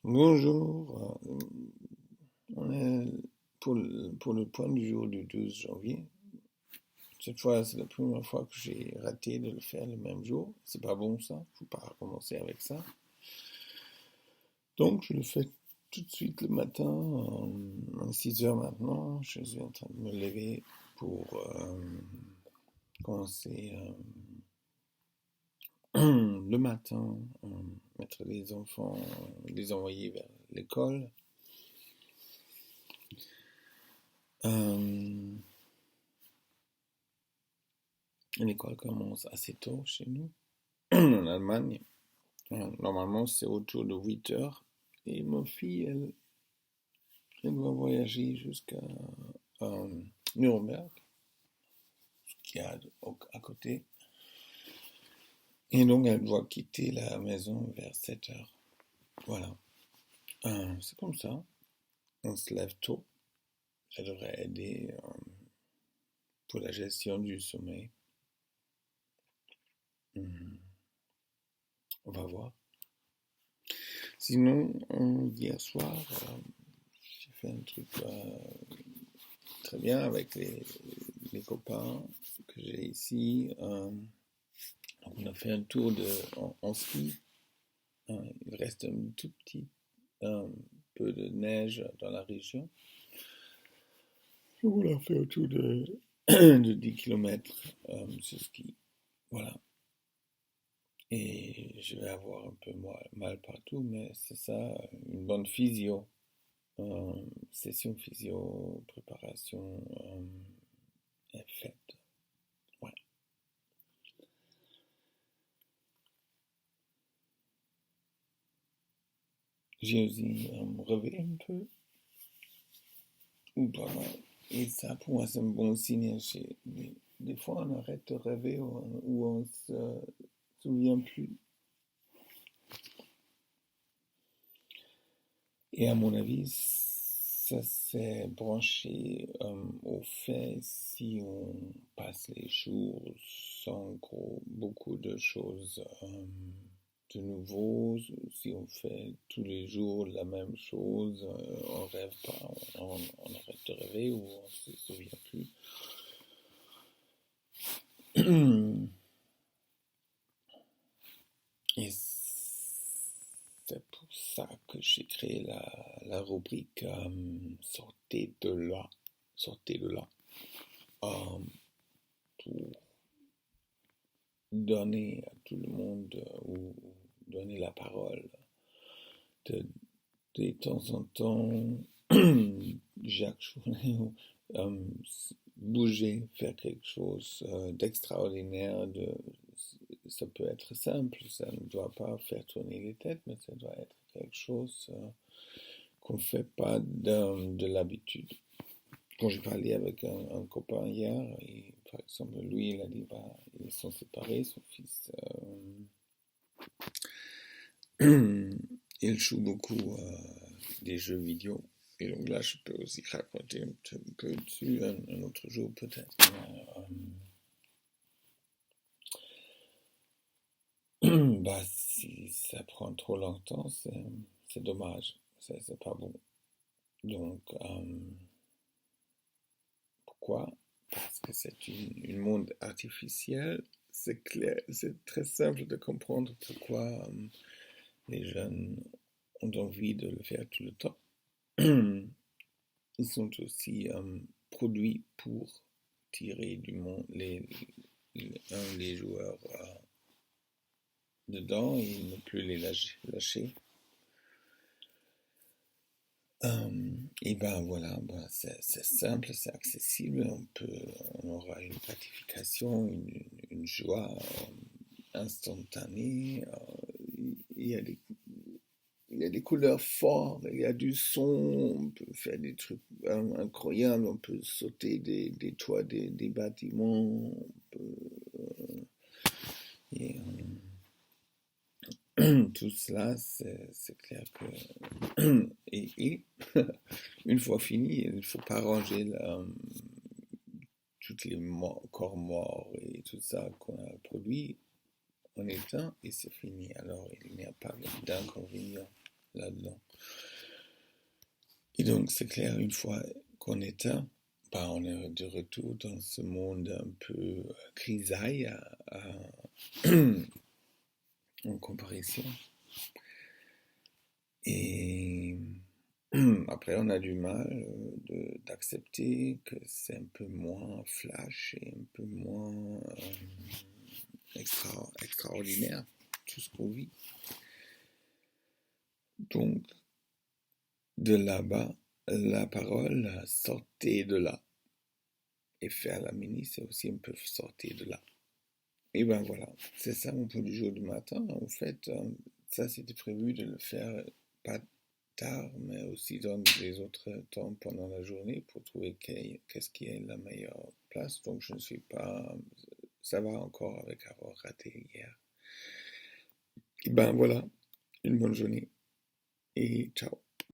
Bonjour, on est pour le point du jour du 12 janvier. Cette fois, c'est la première fois que j'ai raté de le faire le même jour. C'est pas bon ça, faut pas recommencer avec ça. Donc, je le fais tout de suite le matin, à 6 heures maintenant. Je suis en train de me lever pour commencer le matin, mettre les enfants, les envoyer vers l'école. Euh, L'école commence assez tôt chez nous, en Allemagne. Normalement, c'est autour de 8 heures. Et ma fille, elle va voyager jusqu'à Nuremberg, qui est à côté. Et donc, elle doit quitter la maison vers 7 heures. Voilà. C'est comme ça. On se lève tôt. Ça devrait aider pour la gestion du sommeil. On va voir. Sinon, hier soir, j'ai fait un truc très bien avec les copains que j'ai ici. On a fait un tour en ski. Il reste un tout petit peu de neige dans la région. On a fait un tour de 10 km sur ski. Voilà. Et je vais avoir un peu mal partout, mais c'est ça, une bonne physio. Session physio, préparation est faite. Ouais. J'ai aussi rêvé un peu, ou pas mal. Et ça, pour moi, c'est un bon signe. Des fois, on arrête de rêver ou on se souvient plus. Et à mon avis, ça s'est branché au fait si on passe les jours sans beaucoup de choses de nouveau, si on fait tous les jours la même chose, on rêve pas, on arrête de rêver ou on se souvient plus. Et c'est pour ça que j'ai créé la rubrique sortez de là, pour donner à tout le monde ou donner la parole de temps en temps, Jacques Choulet, bouger, faire quelque chose d'extraordinaire. Ça peut être simple, ça ne doit pas faire tourner les têtes, mais ça doit être quelque chose qu'on ne fait pas de l'habitude. Quand j'ai parlé avec un copain hier, et, par exemple, lui, il a dit, bah, ils sont séparés, son fils, il joue beaucoup des jeux vidéo. Et donc là, je peux aussi raconter un peu dessus un autre jour peut-être. Bah, si ça prend trop longtemps, c'est dommage. C'est pas bon. Donc, pourquoi? Parce que c'est une monde artificiel. C'est clair, c'est très simple de comprendre pourquoi les jeunes ont envie de le faire tout le temps. Ils sont aussi produits pour tirer du monde les joueurs dedans et ne plus les lâcher. Et ben voilà, ben c'est simple, c'est accessible, on aura une gratification, une joie instantanée. Il y a des couleurs fortes, il y a du son, on peut faire des trucs incroyables, on peut sauter des toits des bâtiments, on peut, et, tout cela, c'est clair que... Et une fois fini, il ne faut pas ranger tous les corps morts et tout ça qu'on a produit en éteint et c'est fini. Alors il n'y a pas d'inconvénient. là-dedans. Et donc, c'est clair, une fois qu'on est là, bah, on est de retour dans ce monde un peu grisaille en comparaison. Et après, on a du mal d'accepter que c'est un peu moins flash et un peu moins extraordinaire, tout ce qu'on vit. Donc, de là-bas, la parole, sortez de là. Et faire la mini, c'est aussi un peu sortir de là. Et ben voilà, c'est ça mon point du jour du matin. En fait, ça c'était prévu de le faire pas tard, mais aussi dans les autres temps pendant la journée pour trouver qu'est-ce qui est la meilleure place. Donc je ne suis pas, ça va encore avec avoir raté hier. Et ben voilà, une bonne journée et ciao.